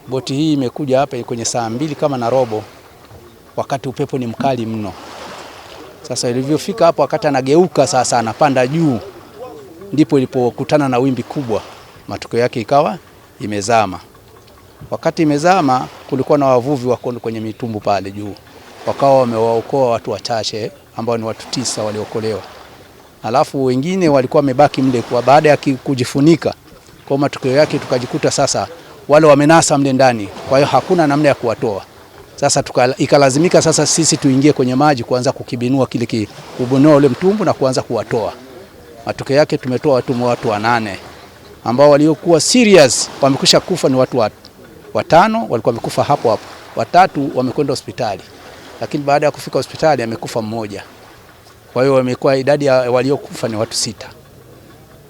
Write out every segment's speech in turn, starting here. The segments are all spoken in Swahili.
Boti hii imekuja hapa kwenye saa 2 kama na robo, wakati upepo ni mkali mno. Sasa ilivyofika hapo, wakati anageuka sasa anapanda juu, ndipo ilipokutana na wimbi kubwa, matokeo yake ikawa imezama. Wakati imezama, kulikuwa na wavuvi wako kwenye mitumbu pale juu, wakawa wamewaokoa watu wachache ambao ni watu 9 waliokolewa. Alafu wengine walikuwa wamebaki mle kwa baada ya kujifunika. Kwa matokeo yake tukajikuta sasa wale wamenasa mle ndani, kwa hiyo hakuna namna ya kuwatoa. Sasa ikalazimika sasa sisi tuingie kwenye maji kuanza kukibinua kile kubonoa ule mtumbu na kuanza kuwatoa. Matokeo yake tumetoa watu 8 ambao waliokuwa serious wamekwisha kufa ni watu 5 walikuwa wamekufa hapo hapo. 3 wamekwenda hospitali. Lakini baada ya kufika hospitali amekufa mmoja. Kwa hiyo wamekuwa idadi ya waliokufa ni watu 6.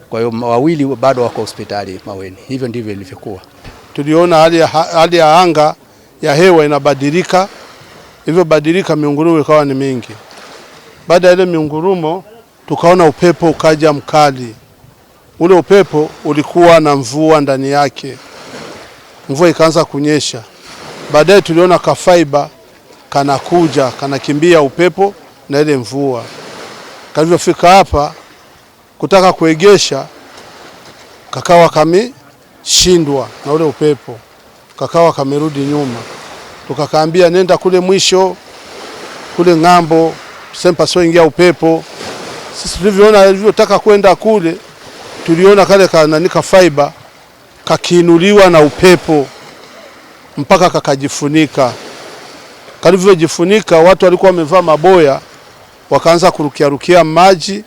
Kwa hiyo 2 bado wako hospitali Maweni. Hivyo ndivyo ilivyokuwa. Tuliona hali ya anga ya hewa inabadilika. Hivyo badilika, miungurumo ikawa ni mingi. Baada ya ile miungurumo tukaona upepo ukaja mkali. Ule upepo ulikuwa na mvua ndani yake. Mvua ikaanza kunyesha. Baadaye tuliona kafaiba kanakuja, kanakimbia upepo na ile mvua. Kalivyofika hapa kutaka kuegesha, kakawa kameshindwa na ule upepo, kakawa kamerudi nyuma. Tukakaambia nenda kule mwisho, kule ng'ambo, sempa sio ingia upepo. Sisi tulivyotaka kwenda kule, tuliona kale kananika fiber kakiinuliwa na upepo mpaka kakajifunika. Kalivyojifunika, watu walikuwa wamevaa maboya, wakaanza kurukia maji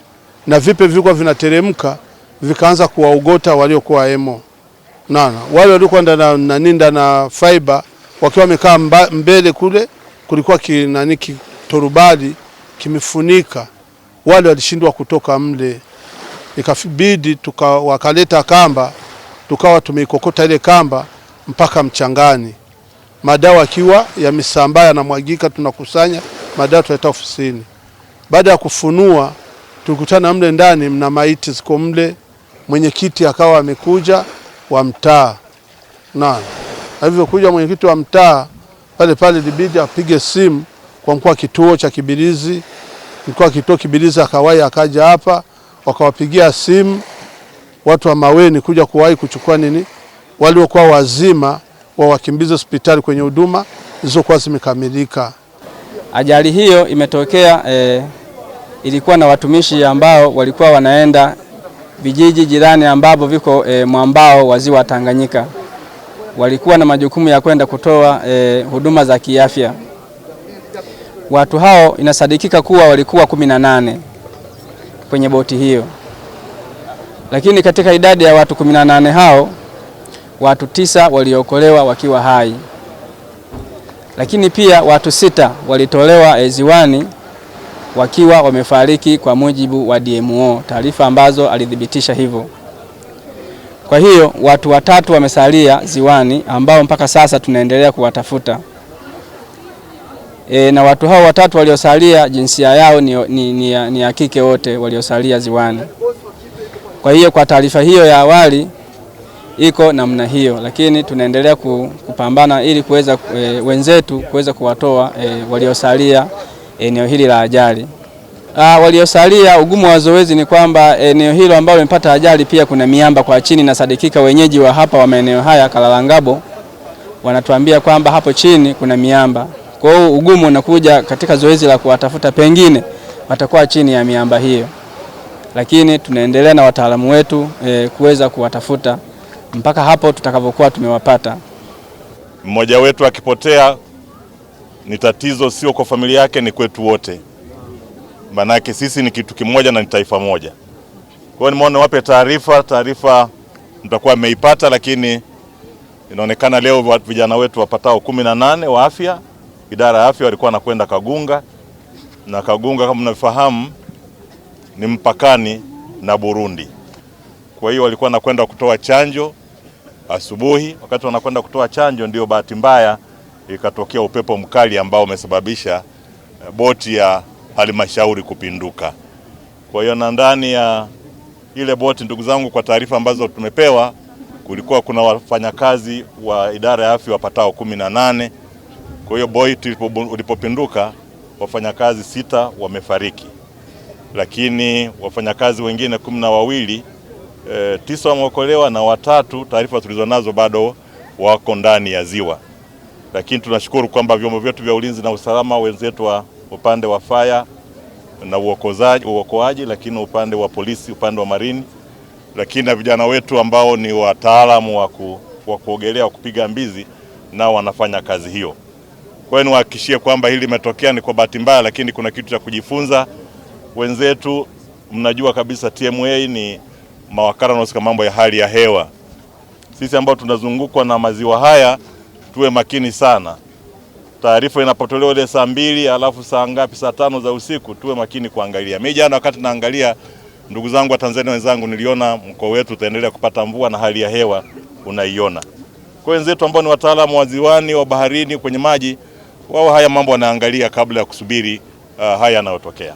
na vipe vilikuwa vinateremka vikaanza kuwaogota waliokuwa emo. Wale walikuwa ninda na fiber wakiwa wamekaa mbele kule, kulikuwa torubali kimefunika. Wale walishindwa kutoka mle. Ikabidi wakaleta kamba, tukawa tumeikokota ile kamba mpaka mchangani. Madawa akiwa yamesambaa yanamwagika, tunakusanya madawa tuleta ofisini. Baada ya kufunua, tulikutana mle ndani mna maiti ziko mle. Mwenyekiti akawa amekuja wa mtaa. Alivyokuja mwenyekiti wa mtaa, pale ilibidi apige simu kwa mkuu wa kituo cha Kibirizi. Mkuu wa kituo Kibirizi akaja hapa, wakawapigia simu watu wa Maweni kuja kuwahi kuchukua waliokuwa wazima wakimbize hospitali kwenye huduma zilizokuwa zimekamilika. Ajali hiyo imetokea, ilikuwa na watumishi ambao walikuwa wanaenda vijiji jirani ambavyo viko mwambao wa ziwa Tanganyika. Walikuwa na majukumu ya kwenda kutoa huduma za kiafya. Watu hao inasadikika kuwa walikuwa 18 kwenye boti hiyo. Lakini katika idadi ya watu 18 hao, watu 9 waliokolewa wakiwa hai. Lakini pia watu 6 walitolewa ziwani wakiwa wamefariki kwa mujibu wa DMO, taarifa ambazo alidhibitisha hivyo. Kwa hiyo watu 3 wamesalia ziwani ambao mpaka sasa tunaendelea kuwatafuta. Na watu hao 3 waliosalia jinsia yao ni ya kike wote waliosalia ziwani. Kwa hiyo kwa taarifa hiyo ya awali iko namna hiyo, lakini tunaendelea kupambana ili kuweza wenzetu kuweza kuwatoa waliosalia eneo hili la ajali. Waliosalia, ugumu wa zoezi ni kwamba eneo hilo ambalo limepata ajali pia kuna miamba kwa chini, na sadikika wenyeji wa hapa wa maeneo haya Kalalangabo wanatuambia kwamba hapo chini kuna miamba. Kwa hiyo ugumu unakuja katika zoezi la kuwatafuta, pengine watakuwa chini ya miamba hiyo. Lakini tunaendelea na wataalamu wetu kuweza kuwatafuta mpaka hapo tutakapokuwa tumewapata. Mmoja wetu akipotea ni tatizo, sio kwa familia yake, ni kwetu wote. Manake sisi ni kitu kimoja na ni taifa moja. Kwa hiyo nimeona wape taarifa mtakuwa mmeipata, lakini inaonekana leo vijana wetu wapatao 18 wa afya, idara ya afya walikuwa wanakwenda Kagunga, na Kagunga kama mnafahamu ni mpakani na Burundi. Kwa hiyo walikuwa wanakwenda kutoa chanjo asubuhi. Wakati wanakwenda kutoa chanjo, ndio bahati mbaya ikatokea upepo mkali ambao umesababisha boti ya halmashauri kupinduka. Kwa hiyo na ndani ya ile boti, ndugu zangu, kwa taarifa ambazo tumepewa, kulikuwa kuna wafanyakazi wa idara ya afya wapatao 18. Kwa hiyo boti ulipopinduka wafanyakazi 6 wamefariki, lakini wafanyakazi wengine 12 9 wameokolewa na 3 taarifa tulizonazo bado wako ndani ya ziwa. Lakini tunashukuru kwamba vyombo vyetu vya ulinzi na usalama, wenzetu wa upande wa fire na uokoaji, lakini upande wa polisi, upande wa marini, lakini na vijana wetu ambao ni wataalamu wa kuogelea, wa kupiga mbizi, nao wanafanya kazi hiyo. Kwa hiyo niwahakikishie kwamba hili limetokea ni kwa bahati mbaya, lakini kuna kitu cha kujifunza. Wenzetu mnajua kabisa TMA ni mawakala wanaohusika mambo ya hali ya hewa. Sisi ambao tunazungukwa na maziwa haya tuwe makini sana. Taarifa inapotolewa ile saa 2 alafu saa ngapi, saa 5 za usiku, tuwe makini kuangalia. Mimi jana wakati naangalia, ndugu zangu wa Tanzania wenzangu, niliona mkoa wetu utaendelea kupata mvua na hali ya hewa unaiona. Kwa wenzetu ambao ni wataalamu wa ziwani, wa baharini, kwenye maji, wao haya mambo wanaangalia kabla ya kusubiri haya yanayotokea.